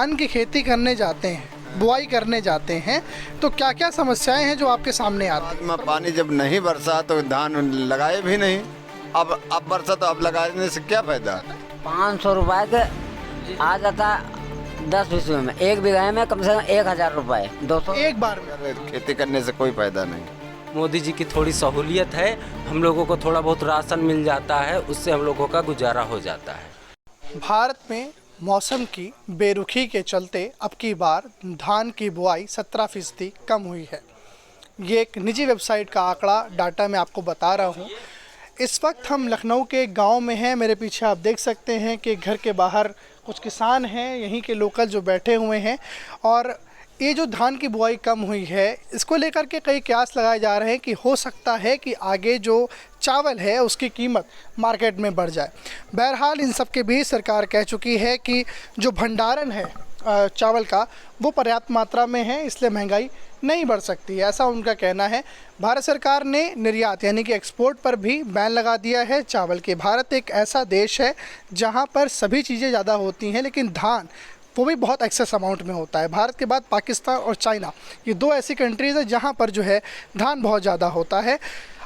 धान की खेती करने जाते हैं, बुआई करने जाते हैं, तो क्या क्या समस्याएं हैं जो आपके सामने आती हैं? में पानी जब नहीं बरसा तो धान लगाए भी नहीं। अब बरसा तो अब लगाने से क्या फायदा। 500 रुपये के आ जाता 10 बीसवे में, 1 बीघा में कम से कम 1000 रुपये 200 एक बार में। खेती करने से कोई फायदा नहीं। मोदी जी की थोड़ी सहूलियत है, हम लोगों को थोड़ा बहुत राशन मिल जाता है, उससे हम लोगों का गुजारा हो जाता है। भारत में मौसम की बेरुखी के चलते अब की बार धान की बुआई 17% कम हुई है। ये एक निजी वेबसाइट का आंकड़ा डाटा मैं आपको बता रहा हूँ। इस वक्त हम लखनऊ के गांव में हैं। मेरे पीछे आप देख सकते हैं कि घर के बाहर कुछ किसान हैं, यहीं के लोकल जो बैठे हुए हैं, और ये जो धान की बुआई कम हुई है इसको लेकर के कई कयास लगाए जा रहे हैं कि हो सकता है कि आगे जो चावल है उसकी कीमत मार्केट में बढ़ जाए। बहरहाल इन सब के बीच सरकार कह चुकी है कि जो भंडारण है चावल का वो पर्याप्त मात्रा में है, इसलिए महंगाई नहीं बढ़ सकती है, ऐसा उनका कहना है। भारत सरकार ने निर्यात यानी कि एक्सपोर्ट पर भी बैन लगा दिया है चावल के। भारत एक ऐसा देश है जहां पर सभी चीज़ें ज़्यादा होती हैं, लेकिन धान वो भी बहुत एक्सेस अमाउंट में होता है। भारत के बाद पाकिस्तान और चाइना, ये 2 ऐसी कंट्रीज़ हैं जहां पर जो है धान बहुत ज़्यादा होता है।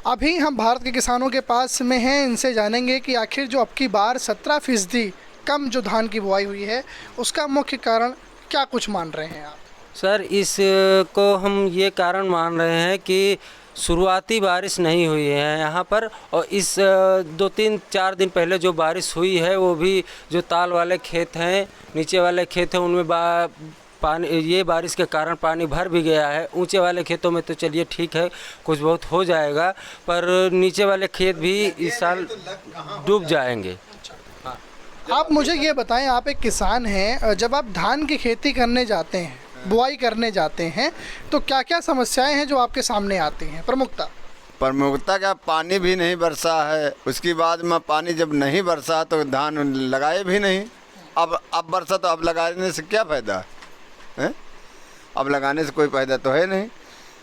अभी हम भारत के किसानों के पास में हैं, इनसे जानेंगे कि आखिर जो अब की बार 17% कम जो धान की बुआई हुई है उसका मुख्य कारण क्या कुछ मान रहे हैं आप? सर, इसको हम ये कारण मान रहे हैं कि शुरुआती बारिश नहीं हुई है यहाँ पर, और इस 2-3-4 दिन पहले जो बारिश हुई है वो भी जो ताल वाले खेत हैं, नीचे वाले खेत हैं, उनमें पानी, ये बारिश के कारण पानी भर भी गया है। ऊंचे वाले खेतों में तो चलिए ठीक है, कुछ बहुत हो जाएगा, पर नीचे वाले खेत भी इस साल डूब जाएंगे। आप मुझे ये बताएं, आप एक किसान हैं, जब आप धान की खेती करने जाते हैं, बुआई करने जाते हैं, तो क्या क्या समस्याएं हैं जो आपके सामने आती हैं? प्रमुखता का पानी भी नहीं बरसा है, उसके बाद में पानी जब नहीं बरसा तो धान लगाए भी नहीं। अब बरसा तो अब लगाने से क्या फ़ायदा है। अब लगाने से कोई फ़ायदा तो है नहीं।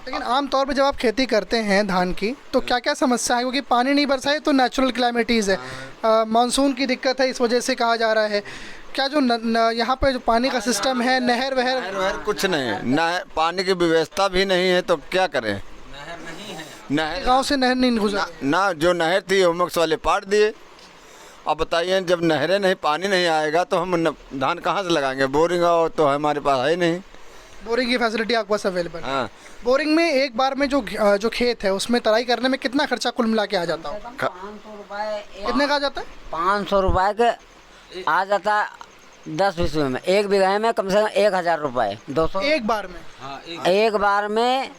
लेकिन आमतौर पर जब आप खेती करते हैं धान की तो क्या क्या समस्या है? क्योंकि पानी नहीं बरसा है तो नेचुरल क्लाइमेटीज़ है, मानसून की दिक्कत है, इस वजह से कहा जा रहा है। क्या जो यहाँ पे जो पानी का सिस्टम है, नहर वहर कुछ नहीं है, नहर पानी की व्यवस्था भी नहीं है, तो क्या करें। नहर नहीं है, नहर गांव से नहर नहीं गुजरा ना जो नहर थी होमक्स वाले पाट दिए। अब बताइए, जब नहरें नहीं, पानी नहीं आएगा तो हम धान कहाँ से लगाएंगे। बोरिंग हो तो हमारे पास है नहीं। बोरिंग की फैसिलिटी आपके पास अवेलेबल है? हाँ। बोरिंग में एक बार में जो खेत है उसमें तराई करने में कितना खर्चा कुल मिला के आ जाता हो? 500 रुपये। कितने का आ जाता है? 500 रुपये के आ जाता 10 बीसवे में, 1 बीघा में कम से कम 1000 रुपये 200 एक बार में। हाँ, एक बार में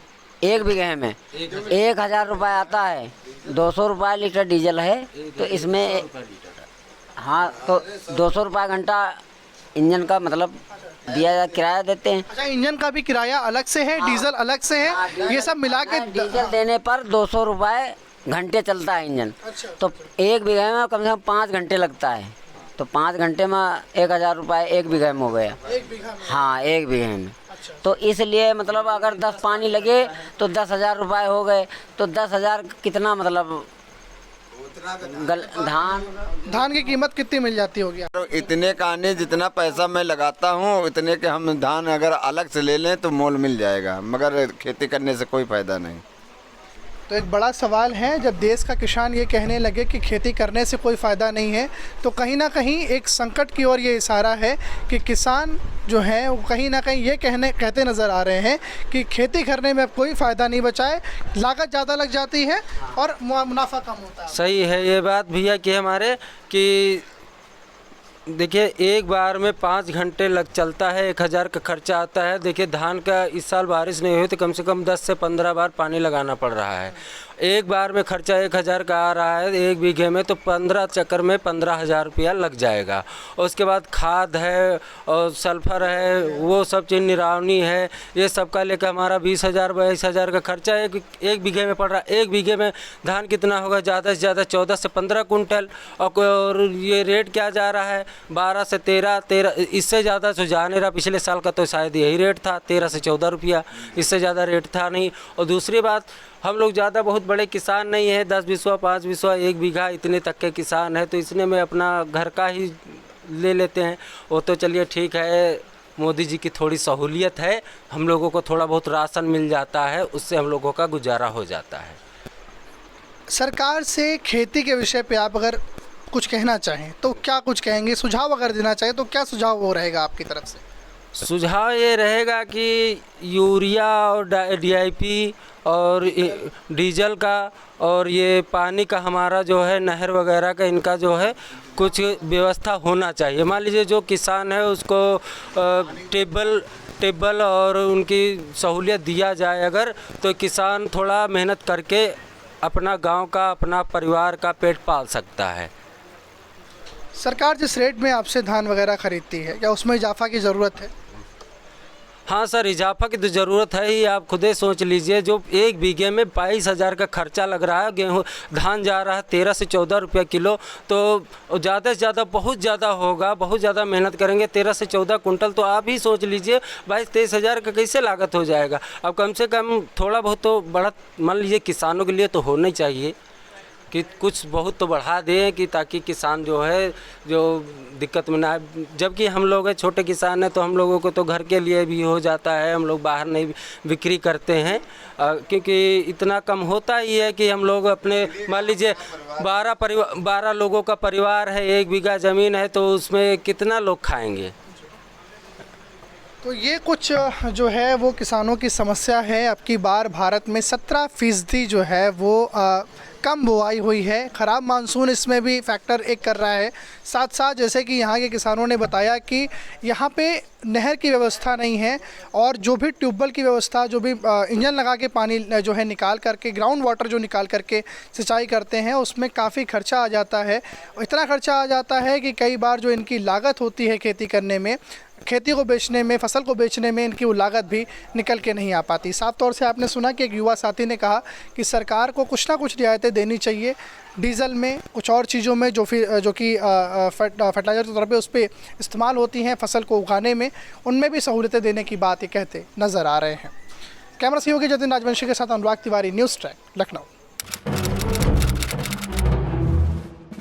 1 बीघे में 1000 रुपये आता है। 200 रुपये लीटर डीजल है, तो इसमें हाँ तो 200 रुपये घंटा इंजन का मतलब दिया किराया देते हैं। अच्छा, इंजन का भी किराया अलग से है, डीजल अलग से है, ये सब मिला के डीजल देने पर 200 रुपये घंटे चलता है इंजन। अच्छा। तो 1 बीघे में कम से कम 5 घंटे लगता है, तो 5 घंटे में 1000 रुपये 1 बीघे में हो गया। 1 बीघा में? हाँ, 1 बीघे में। अच्छा। तो इसलिए मतलब अगर 10 पानी लगे तो 10,000 रुपये हो गए, तो 10,000 कितना मतलब धान की कीमत कितनी मिल जाती होगी? तो इतने का आने जितना पैसा मैं लगाता हूँ इतने के हम धान अगर अलग से ले लें तो मोल मिल जाएगा, मगर खेती करने से कोई फ़ायदा नहीं। तो एक बड़ा सवाल है, जब देश का किसान ये कहने लगे कि खेती करने से कोई फ़ायदा नहीं है, तो कहीं ना कहीं एक संकट की ओर ये इशारा है कि किसान जो हैं वो कहीं ना कहीं ये कहते नज़र आ रहे हैं कि खेती करने में अब कोई फ़ायदा नहीं बचा है, लागत ज़्यादा लग जाती है और मुनाफा कम होता है। सही है ये बात भैया कि हमारे कि देखिए एक बार में 5 घंटे लग चलता है, 1000 का खर्चा आता है। देखिए धान का इस साल बारिश नहीं हुई तो कम से कम 10 से 15 बार पानी लगाना पड़ रहा है। एक बार में खर्चा 1000 का आ रहा है 1 बीघे में, तो 15 चक्कर में 15,000 रुपया लग जाएगा। और उसके बाद खाद है और सल्फर है, वो सब चीज़ निरावनी है, ये सब का लेकर हमारा 20,000-22,000 का खर्चा एक बीघे में पड़ रहा है। 1 बीघे में धान कितना होगा? ज़्यादा से ज़्यादा 14 से 15 कुंटल। और ये रेट क्या जा रहा है? 12 से 13, इससे ज़्यादा तो जा नहीं रहा। पिछले साल का तो शायद यही रेट था, 13 से 14 रुपया, इससे ज़्यादा रेट था नहीं। और दूसरी बात, हम लोग ज़्यादा बहुत बड़े किसान नहीं हैं, 10 बीसवा 5 बीसवा 1 बीघा इतने तक के किसान हैं, तो इसने में अपना घर का ही ले लेते हैं। वो तो चलिए ठीक है, मोदी जी की थोड़ी सहूलियत है, हम लोगों को थोड़ा बहुत राशन मिल जाता है, उससे हम लोगों का गुजारा हो जाता है। सरकार से खेती के विषय पे आप अगर कुछ कहना चाहें तो क्या कुछ कहेंगे? सुझाव अगर देना चाहें तो क्या सुझाव वो रहेगा आपकी तरफ से? सुझाव ये रहेगा कि यूरिया और DIP और डीजल का और ये पानी का हमारा जो है नहर वगैरह का, इनका जो है कुछ व्यवस्था होना चाहिए। मान लीजिए जो किसान है उसको टेबल और उनकी सहूलियत दिया जाए अगर, तो किसान थोड़ा मेहनत करके अपना गांव का, अपना परिवार का पेट पाल सकता है। सरकार जिस रेट में आपसे धान वगैरह खरीदती है, क्या उसमें इजाफा की ज़रूरत है? हाँ सर, इजाफा की तो ज़रूरत है ही। आप खुद ही सोच लीजिए, जो 1 बीघे में 22,000 का खर्चा लग रहा है, गेहूँ धान जा रहा है 13 से 14 रुपये किलो, तो ज़्यादा से ज़्यादा बहुत ज़्यादा होगा, बहुत ज़्यादा मेहनत करेंगे 13 से 14 कुंटल, तो आप ही सोच लीजिए 22-23 हज़ार का कैसे लागत हो जाएगा। अब कम से कम थोड़ा बहुत तो बढ़ा, मान लीजिए किसानों के लिए तो होना ही चाहिए कि कुछ बहुत तो बढ़ा दें, कि ताकि किसान जो है जो दिक्कत में ना आए। जबकि हम लोग छोटे किसान हैं तो हम लोगों को तो घर के लिए भी हो जाता है, हम लोग बाहर नहीं बिक्री करते हैं, क्योंकि इतना कम होता ही है कि हम लोग अपने, मान लीजिए 12 लोगों का परिवार है, 1 बीघा ज़मीन है, तो उसमें कितना लोग खाएंगे। तो ये कुछ जो है वो किसानों की समस्या है। अब की बार भारत में 17% जो है वो कम बुआई हुई है। ख़राब मानसून इसमें भी फैक्टर एक कर रहा है। साथ साथ जैसे कि यहाँ के किसानों ने बताया कि यहाँ पे नहर की व्यवस्था नहीं है, और जो भी ट्यूबवेल की व्यवस्था, जो भी इंजन लगा के पानी जो है निकाल करके, ग्राउंड वाटर जो निकाल करके सिंचाई करते हैं, उसमें काफ़ी खर्चा आ जाता है। इतना खर्चा आ जाता है कि कई बार जो इनकी लागत होती है खेती करने में, खेती को बेचने में, फसल को बेचने में, इनकी वो लागत भी निकल के नहीं आ पाती। साफ तौर से आपने सुना कि एक युवा साथी ने कहा कि सरकार को कुछ ना कुछ रियायतें देनी चाहिए, डीजल में, कुछ और चीज़ों में जो कि फर्टिलाइज़र के तौर पे उस पर इस्तेमाल होती हैं फसल को उगाने में, उनमें भी सहूलियतें देने की बात ये कहते नज़र आ रहे हैं। कैमरा सहयोगी जतिन राजवंशी के साथ अनुराग तिवारी, न्यूज़ ट्रैक, लखनऊ।